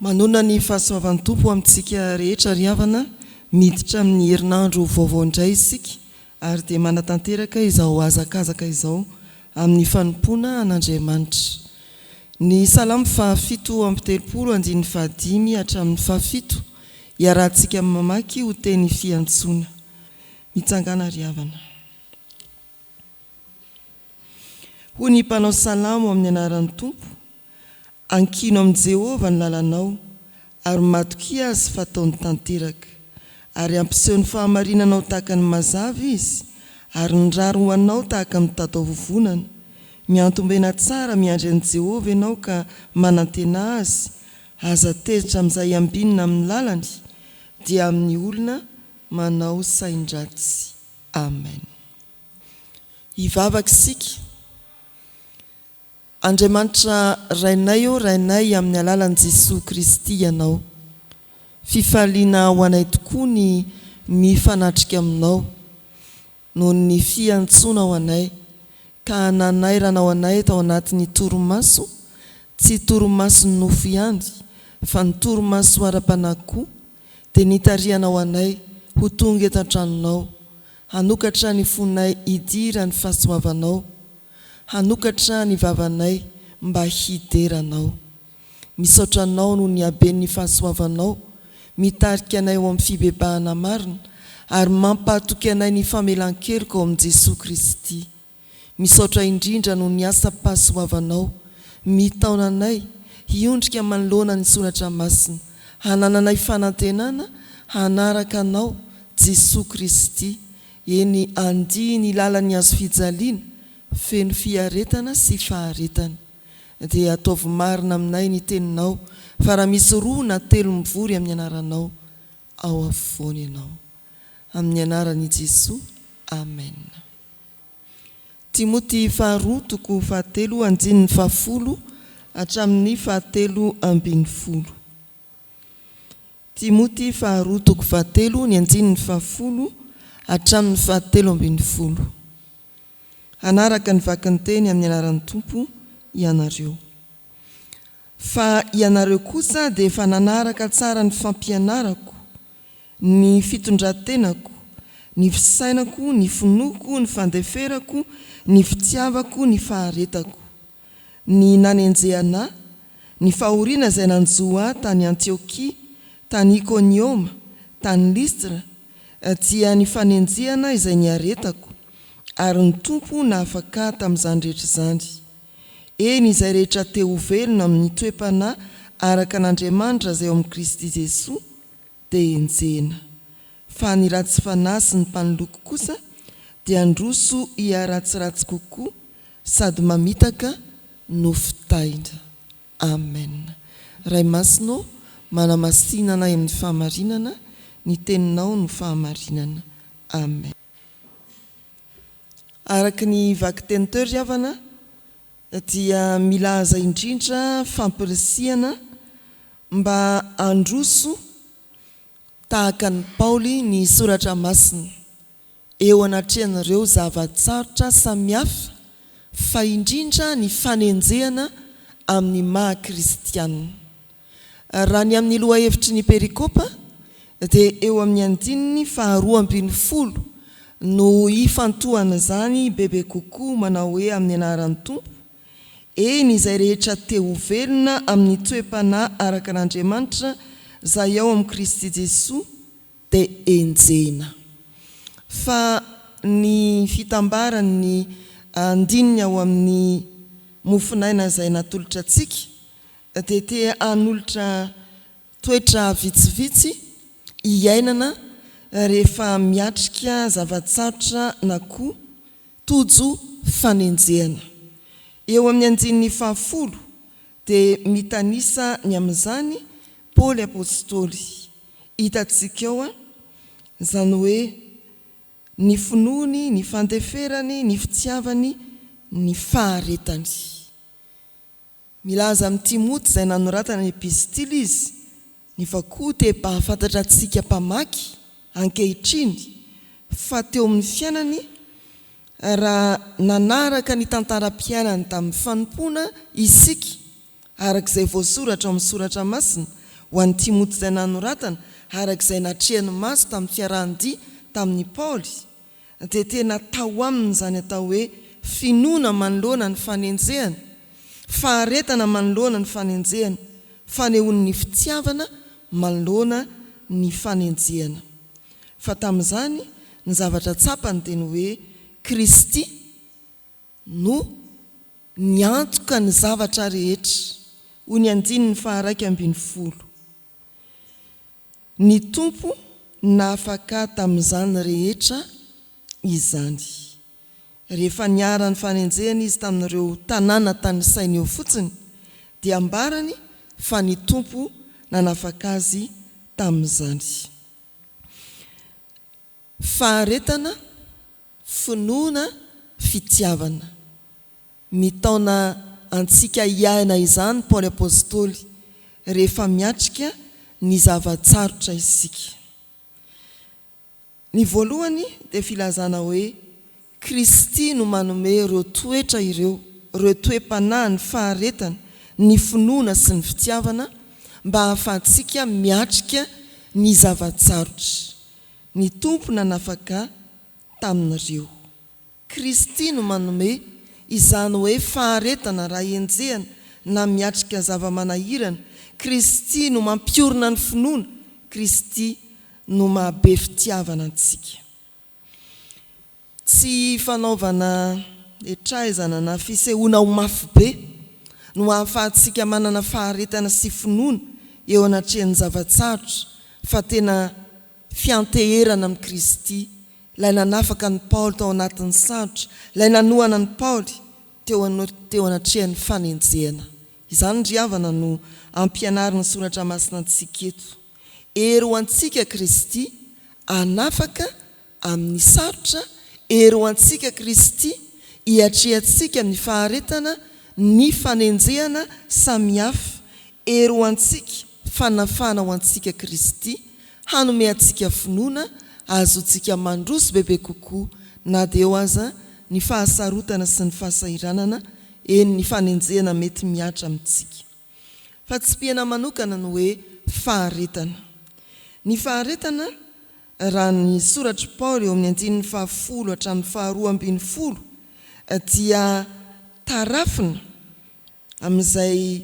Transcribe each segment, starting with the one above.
Manona ny fahasoavan'ny tompo amintsika rehetra riavana, miditra amin'ny herinandro vaovao indray isika, ary dia manatanteraka izao azakazaka izao amin'ny fanompoana an'Andriamanitra. Ny salamo fahafito amby telopolo andin'ny fahadimy hatramin'ny fahafito, iarahantsika mamaky ho teny Fiantsoana. Mitsangana riavana. Ho ny mpanao salamo amin'ny anaran'ny tompo, ankino amin'i Jehovah ny lalanao, ary matoky azy fataony tanteraka, ary ampiseho ny fahamarinanao tahaka ny mazava izy, ary ny rary ho anao tahaka ny tatao vovonana. Miantombena tsara miandry an'i Jehovah ianao ka manantena azy, aza tezitra amin'izay ambinina amin'ny lalany, dia amin'ny olona manao sain-dratsy. Amen. Hivavaka isika. Andriamanitra rainay rainay amin'ny alalan'i Jesosy Kristy ianao. Fifaliana ho anay tokoa ny mifanatrika aminao noho ny fiantsoana ho anay, ka nanairana ho anay tao anatin'ny torimaso, tsy torimaso ny nofo ihany, fa ny torimaso ara-panahy, dia nitariana ho anay ho tonga eto an-tranonao, hanokatra ny fonay idira ny fahasoavanao, hanokatra ny vavanay mba hideranao. Misaotranao no ny haben'ny fahasoavanao, mitarika anay ho amin'ny fibebahana marina, ary mampahatoky anay ny famelan-keloka ao amin'i Jesosy Kristy. Misaotra indrindra no ny asa-pahasoavanao, mitaona anay hiondrika manoloana ny Soratra Masina, hanananay fanantenana, hanaraka anao Jesosy Kristy, eny andihy ny lalany azo fijaliana, feno fiaretana sy faharetana. Dia ataovy marina aminay ny teninao, fa raha misy 2 na 3 mivory amin'ny anaranao, ao afovoany ianao. Amin'ny anaran'i Jesosy, amen. Timoty 2:7 andin'ny 10 hatramin'ny 7:20. Timoty 2:7 ny andin'ny 10 hatramin'ny 7:20. Anaraka ny vaky ny teny amin'ny anaran'ny tompo ianareo. Fa ianareo kosa dia efa nanaraka tsara ny fampianarako, ny fitondrantenako, ny fisainako, ny finoko, ny fandeferako, ny fitiavako, ny faharetako, ny nanenjehana, ny fahoriana izay nanjoa tany Antiokia, tany Ikonioma, tany Listra, dia ny fanenjehana izay niaretako, ary ny tompo na afaka tamin'izany rehetra izany. Eny izay rehetra te ho velona amin'ny toe-panahy araka n'Andriamanitra izay ao amin'ny Kristy Jesosy dia enjehana. Fa ny ratsy fanahy sy ny mpanoloko kosa dia androso hiaratsiratsy kokoa, sady mamitaka no fitaindra. Amen. Ray masinao manamasinana amin'ny fahamarinana, ny teninao no fahamarinana. Amen. Araka ny vaky teny teo riavana, dia milaza indrindra fampirisihana mba androso tahaka ny Paoly ny Soratra Masina, eo anatrehan'ireo zavatsarotra samihafa, fa indrindra ny fanenjehana amin'ny maha-kristianina. Raha ny amin'ny loha hevitry ny perikopa, dia eo amin'ny 2:20 no ifantohana zany bebe kokoa manao hoe amin'ny anaran'ny tompo, eny izay rehetra te ho velona amin'ny toe-panahy araka n'Andriamanitra izay ao amin'ny Kristy Jesosy dia enjehana. Fa ny fitambarany andininy ao amin'ny Mofonaina izay natolotra antsika, dia te hanolotra toetra vitsivitsy iainana rehefa miatrika zavatsarotra na koa tojo fanenjehana. Eo amin'ny 10:10 dia mitanisa ny amin'izany Paoly apôstôly, hitantsika ao izany hoe ny finoany, ny fandeferany, ny fitiavany, ny faharetany. Milaza amin'ny Timoty izay nanoratana ny epistily izy, ny vakoa dia mba hafantatra antsika mpamaky ankehitriny fa teo amin'ny fiainany, raha nanaraka ny tantaram-piainany tamin'ny fanompoana isika, arak'izay voasoratra ao amin'ny Soratra Masina, ho an'ny Timoty izay nanoratana arak'izay natrehany maso tamin'ny fiarahan-dia tamin'ny Paoly dia tena tao aminy zany atao hoe finoana manoloana ny fanenjehana, faharetana manoloana ny fanenjehana, fanehoan'ny fitiavana manoloana ny fanenjehana. Fa tamin'izany ny zavatra tsapany dia ny hoe Kristy no niantoka ny zavatra rehetra. Hoy ny andininy Fjkm. Ny tompo nafaka tamin'izany rehetra izany. Rehefa niara ny fanenjehana izy tamin'ireo tanàna tany sainy eo fotsiny dia ambarany fa ny tompo nanafaka azy tamin'izany. Faharetana, finoana, fitiavana. Mitaona antsika hiaina izany Paoly apôstôly rehefa miatrika ny zavatsarotra isika. Ny voalohany dia filazana hoe Kristy no manome ireo toetra ireo toe-panahy, ny faharetana, ny finoana sy ny fitiavana mba hahafahantsika miatrika ny zavatsarotra. Ny tompo nanafaka tamin'ireo. Kristy no manome izany hoe faharetana raha enjehana na miatrika zava-manahirana. Kristy no mampiorina ny finoana. Kristy no mahabe fitiavana antsika. Tsy fanaovana etraizana na fisehoana ho mafy be no hahafahantsika manana faharetana sy finoana eo anatrehan'ny zavatsarotra, fa tena fianteherana amin'ny Kristy, ilay nanafaka ny Paoly tao anatin'ny sarotra, ilay nanohana ny Paoly teo anatrehan'ny fanenjehana. Izany ry havana no ampianariny Soratra Masina antsika eto. Ero antsika Kristy anafaka amin'ny sarotra, ero antsika Kristy hiatrehantsika amin'ny faharetana, ny fanenjehana samihafa. Ero antsika fanafana ho antsika Kristy hanome antsika finoana, azontsika mandroso bebe kokoa na dia eo aza ny fahasarotana sy ny fahasahiranana ny fanenjehana mety miatra amintsika. Fa tsy piana manokana ny hoe faharetana. Ny faharetana raha ny soratry Paoly eo amin'ny andininy 10 hatramin'ny 12 dia tarafina amin'izay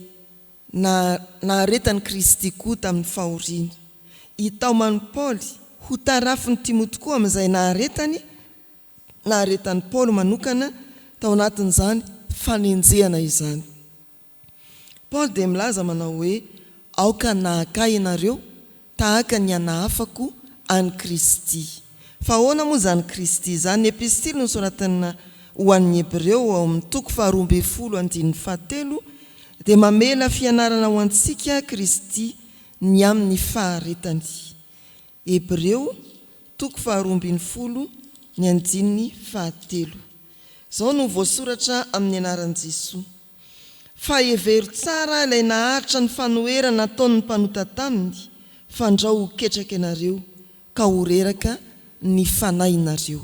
naharetany Kristy koa tamin'ny fahoriana. Itaomany Paoly ho tarafiny Timoty koa amin'izay naharetany Paoly manokana tao anatin'izany fanenjehana izany. Paoly dia milaza manao hoe aoka nahaka ianareo tahaka ny anahafako any Kristy. Fa ahoana moa zany Kristy izany? Ny epistily no soratana ho an'ny Hebreo ao amin'ny 12:7 dia mamela fianarana ho antsika Kristy ny amin'ny faharetany. Hebreo 12:7. Zao no voasoratra amin'ny anaran'i Jesosy. Fa hevero tsara ilay naharitra ny fanoherana nataon'ny mpanota taminy, fandrao ho ketraka ianareo ka ho reraka ny fanahy nareo.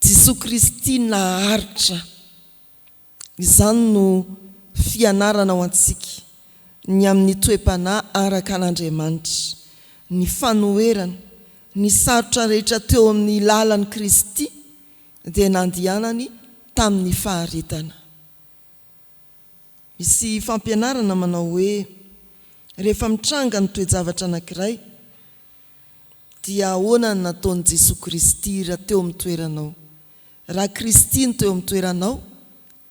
Jesosy Kristy naharitra. Izany no fianarana ho antsika ny amin'ny toe-panahy araka an'Andriamanitra. Ny fanoherana, ny sarotra rehetra teo amin'ny lalan'i Kristy dia nandianany tamin'ny faharetana. Misy fampianarana manao hoe rehefa mitranga ny toe-javatra anankiray dia ahoana ny nataon'i Jesosy Kristy raha teo amin'ny toeranao. Raha Kristy ny teo amin'ny toeranao,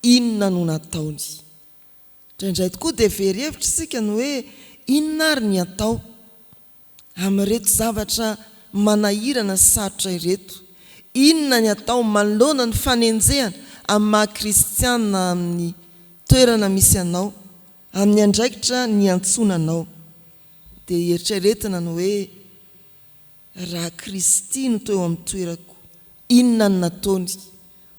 inona no nataony? Indraindray tokoa dia very hevitra isika ny hoe inona ary ny atao amin'ireto zavatra manahirana sarotra ireto? Inona ny atao manoloana ny fanenjehana amin'ny maha-kristiana amin'ny toerana misy anao, amin'ny andraikitra ny antsonanao? Dia eritreretina ny hoe raha Kristy no teo amin'ny toerako, inona ny nataony?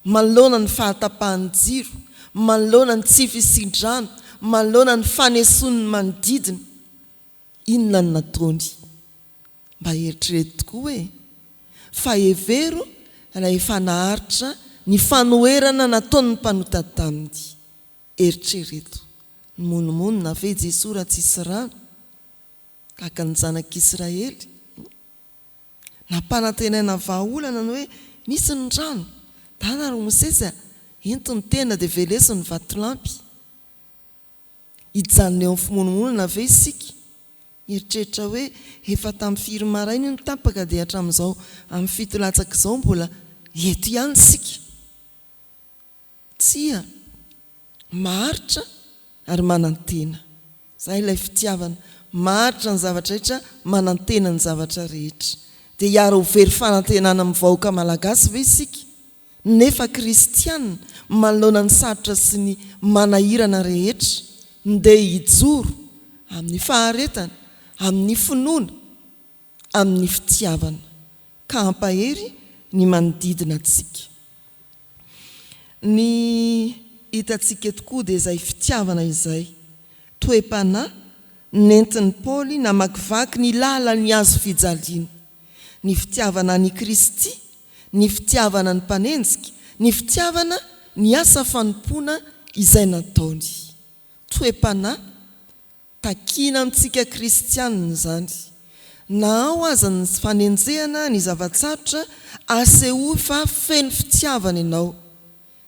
Manoloana ny fahatapahany jiro, manoloana ny tsy fisindrano, manoloana ny fanesony manodidina, inona ny nataony? Mba eritrereto tokoa hoe fa hevero raha efa naharitra ny fanoherana nataon'ny mpanota taminy. Eritrereto, ny monomonina ve Jesosy raha tsisy rano? kaka ny zanak'Israely nampanantenaina vahaolana ny hoe misy ny rano dana ry Mosesy entiny tena dia velesiny vatolampy hijanona eo amin'ny fimonomonana ve isika eritreritra hoe efa tamin'ny firy maraina ny tapaka dia hatramin'izao amin'ny fito latsaka izao mbola eto ihany isika tsia maharitra ary manantena izay ilay fitiavana maharitra ny zavatra rehetra manantena ny zavatra rehetra dia hiara ho very fanantenana amin'ny vahoaka malagasy ve isika nefa kristianina manoloana ny sarotra sy ny manahirana rehetra ndeha hijoro amin'ny faharetana amin'ny finoana amin'ny fitiavana ka hampahery ny manodidina antsika ny hitantsika tokoa dia izay fitiavana izay toe-panahy nentin'ny Paoly namakivaky ny lalany azo fijaliana ny fitiavana ny Kristy ny fitiavana ny mpanenjika ny fitiavana ny asa fanompoana izay nataony toe-panahy takina amintsika kristianina izany na ao aza ny fanenjehana ny zavatsarotra asehoy fa feno fitiavana ianao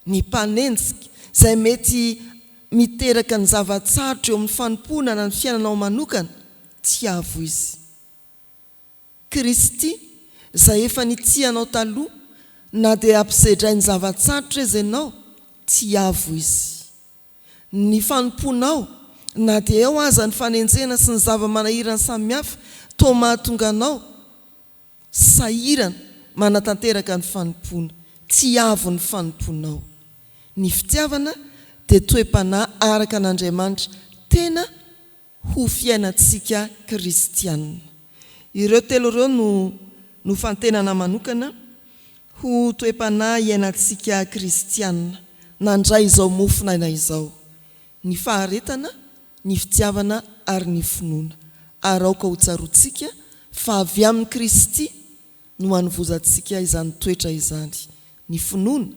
ny mpanenjika izay mety miteraka ny zavatsarotra eo amin'ny fanompoana na ny fiainanao manokana tiavo izy Kristy izay efa nitianao taloha na dia ampisedray ny zavatsarotra izy ianao tiavo izy ny fanompoanao na dia eo aza ny fanenjehana sy ny zava-manahirana samihafa toa mahatonga anao sahirana manatanteraka ny fanompoana tiavo ny fanompoanao ny fitiavana dia toe-panahy araka an'Andriamanitra tena ho fiainantsika kristianina ireo telo ireo no fantenana manokana ho toe-panahy iainantsika kristianina nandray izao mofonaina izao ny faharetana ny fitiavana ary ny finoana ary aoka ho tsaroantsika fa avy amin'ny Kristy no hanovozantsika izany toetra izany ny finoana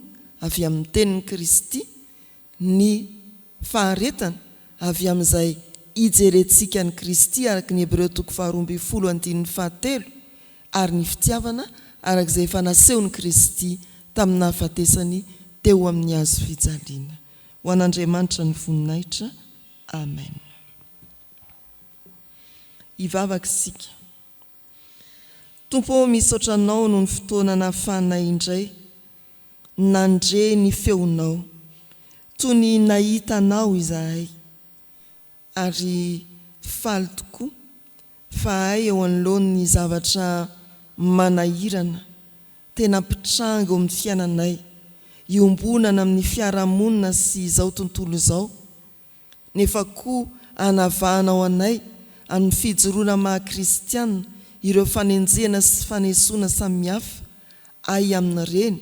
avy amin'ny tenin'ny Kristy ny faharetana avy amin'izay ijerentsika ny Kristy araka ny Hebreo 12:7 ary ny fitiavana arak'izay efa nasehon'ny Kristy tamin'ny nahafatesany teo amin'ny hazo fijaliana ho an'Andriamanitra ny voninahitra amen. Hivavaka isika. Tompo misaotra anao noho ny fotoana nahafanahy indray nandre ny feonao toy ny nahita anao izahay ary faly tokoa fa ay eo anoloan'ny zavatra manahirana tena mpitranga eo amin'ny fiainanay iombonana amin'ny fiarahamonina sy izao tontolo izao nefa koa anavahanao anay amin'ny fijoroana maha-kristianina ireo fanenjehana sy fanesoana samihafa ay amin'ireny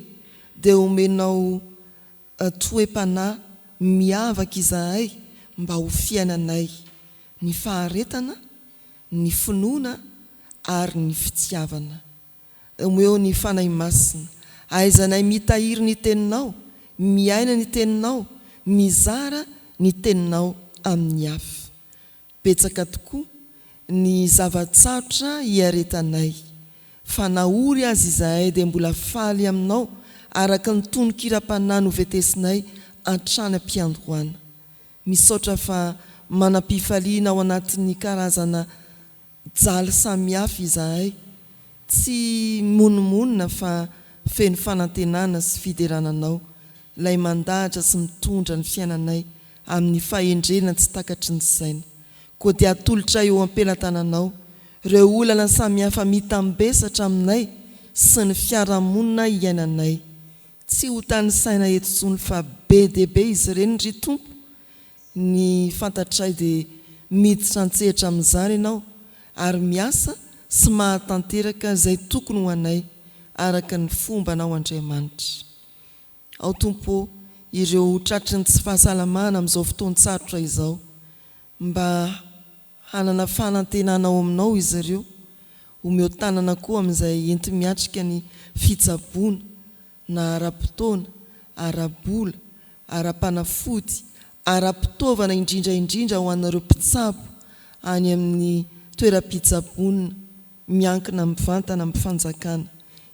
dia omenao toe-panahy miavaka izahay mba ho fiainanay ny faharetana ny finoana ary ny fitiavana omeo ny fanahy masina aizanay mitahiry ny teninao miaina ny teninao mizara ny teninao amin'ny hafa betsaka tokoa ny zavatsarotra hiaretanay fanahory azy izahay dia mbola faly aminao araka ny tononkira-panahy novetesinay antrany am-piandohana misaotra fa manam-pifaliana ao anatin'ny karazana jaly samihafa izahay tsy monomonina fa feno fanantenana sy fiderananao lay mandahatra sy mitondra ny fiainanay amin'ny fahendrena tsy takatry ny saina koa dia atolotra eo am-pelatananao ireo olana samihafa mitambesatra aminay sy ny fiarahamonina iainanay tsy ho tany saina eto tsony fa be dia be izy ireny ry tompo ny fantatray dia miditra antsehatra amin'izany ianao ary miasa sy mahatanteraka izay tokony ho anay araka ny fomba anao Andriamanitra ao tompo ireo tratry ny tsy fahasalamana amin'izao fotoan-tsarotra izao mba hanana fanantenanao aminao izy ireo omeo tanana koa amin'izay enti miatrika ny fitsaboana na ara-potoana ara-bola ara-panafody ara-pitaovana indrindra ho anareo mpitsabo any amin'ny toeram-pitsaboana miankina mivantana amin'ny fanjakana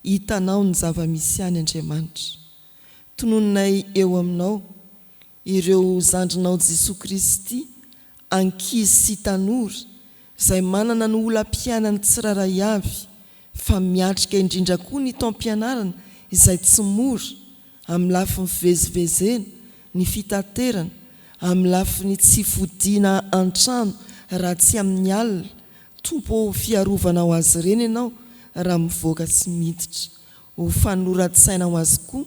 hitanao ny zava-misy any Andriamanitra. Tonononay eo aminao ireo zandrinao Jesosy Kristy, ankizy sy tanora izay manana ny olam-piainany tsiraray avy, fa miatrika indrindra koa ny taom-pianarana izay tsy mora, amin'ny lafiny fivezivezena, ny fitaterana, amin'ny lafiny tsy fodiana an-trano raha tsy amin'ny alina. Tompo fiarovana ho azy ireny ianao raha mivoaka tsy miditra. Ho fanoratsaina ho azy koa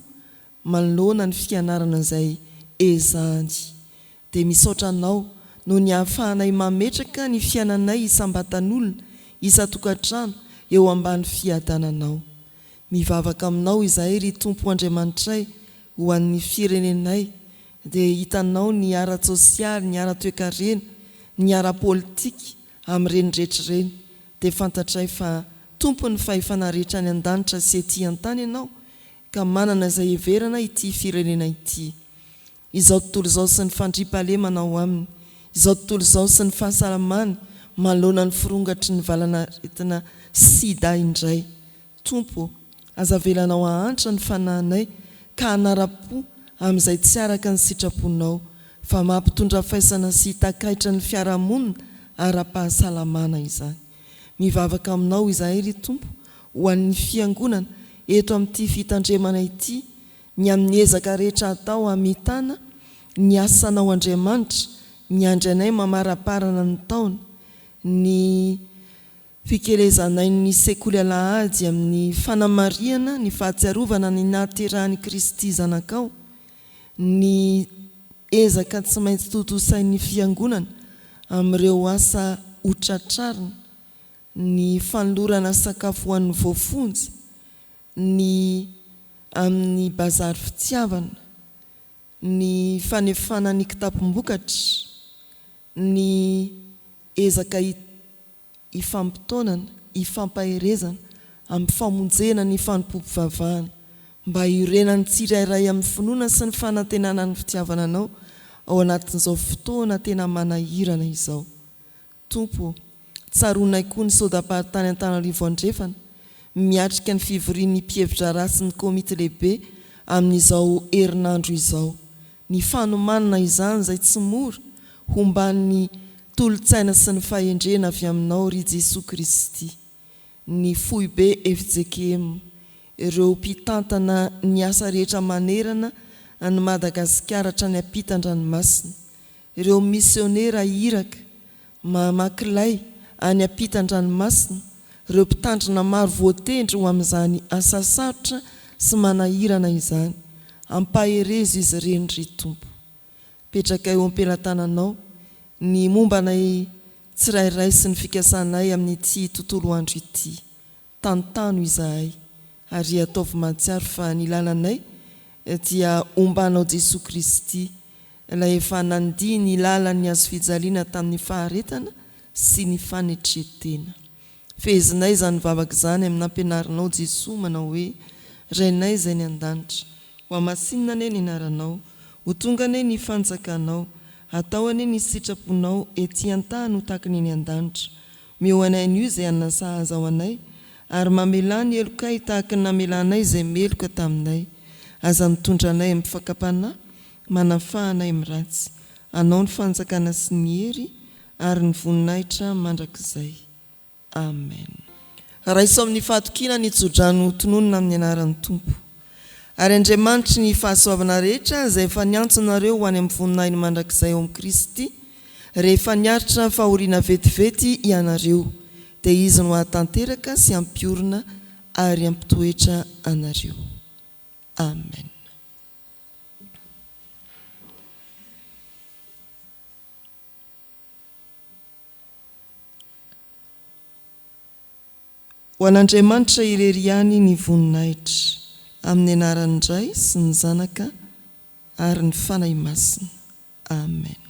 manoloana ny fianarana izay ezahany. Dia misaotra anao no ny hahafahanay mametraka ny fiainanay isam-batan'olona, isa-tokantrano eo ambany fiadananao. Mivavaka aminao izahay ry Tompo Andriamanitray ho an'ny firenenay, dia hitanao ny ara-tsosialy, ny ara-toekarena, ny ara-politika amin'ireny rehetra ireny. Dia fantatray fa Tompo ny fahefana rehetra ny an-danitra sy ety an-tany ianao, ka manana izay heverana ity firenena ity. Izao tontolo izao sy ny fandriam-pahalemana ao aminy, izao tontolo izao sy ny fahasalamany manoloana ny firongatry ny valana retina sida indray. Tompo, aza velanao ahantra ny fanahinay ka hanara-po amin'izay tsy araka ny sitraponao, fa mampitondra faisana sy takaitra ny fiarahamonina ara-pahasalamana izany. Mivavaka aminao izahay ry Tompo ho an'ny fiangonana eto amin'ity fitandremana ity, ny amin'ny ezaka rehetra atao hamitana ny asanao Andriamanitra, ny andrianay mamaraparana ny taona, ny fikelezanay ny sekoly alahady amin'ny fanamariana, ny fahatsiarovana ny nahaterahany Kristy zanakao, ny ezaka tsy maintsy totosain'ny fiangonana amin'ireo asa hotratrarina, ny fanolorana sakafo ho an'ny voafonja, ny amin'ny bazary fitiavana, ny fanefana ny kitapo-mbokatra, ny ezaka ifampitaonana, ifampaherezana amin'ny famonjena ny fanompoam-pivavahana, mba iorenany tsirairay amin'ny finoana sy ny fanantenana ny fitiavananao ao anatin'izao fotoana tena manahirana izao. Tompo, tsaronay koa ny sodaparitany Antananarivo andrefana, miatrika ny fivorian'ny mpievitra rasy ny komity lehibe amin'izao herinandro izao. Ny fanomanana izany izay tsy mora homban'ny tolotsaina sy ny fahendrena avy aminao ry Jesosy Kristy. Ny foibe Fjkm, ireo mpitantana ny asa rehetra manerana any Madagasikara hatrany ampita-dranomasina, ireo misionera iraka makilay any ampita-dranomasina, ireo mpitandrina maro voatendry ho amin'izany asa sarotra sy manahirana izany. Ampaherezo izy ireny ry Tompo. Petraka eo am-pelatananao ny mombanay tsirairay sy ny fikasanay amin'ity tontolo andro ity. Tantano izahay, ary ataovy mahatsiaro fa ny lalanay dia ombanao Jesosy Kristy, ilay efa nandihy ny lalan'ny azo fijaliana tamin'ny faharetana sy ny fanetretena. Fehezinay izany vavaka izany amin'ny ampianarinao Jesosy, manao hoe: Rainay izay ny an-danitra, ho amasinina ane ny anaranao, ho tonga ane ny fanjakanao, atao ane ny sitraponao ety an-tany ho tahaka ny an-danitra. Meo anay an'io izay anasahaza ao anay, ary mamelany elokay tahaka ny namelanay izay meloka taminay. Aza mitondra anay amin'ny fakapanahy, manafahanay amin'ny ratsy. Anao ny fanjakana sy ny hery ary ny voninahitra mandrakizay. Amen. Raiso amin'ny fahatokina ny Tsodrano tononona amin'ny anaran'ny Tompo. Ary Andriamanitra ny fahasoavana rehetra izay efa niantsonareo ho any amin'ny voninahiny mandrakizay ao amin'ny Kristy, rehefa niaritra fahoriana vetivety ianareo, dia izy no hatanteraka sy ampiorina ary ampitoetra anareo. Amen. Ho an'Andriamanitra irery ihany ny voninahitra, amin'ny anaran'ny Ray sy ny Zanaka ary ny Fanahy Masina. Amen.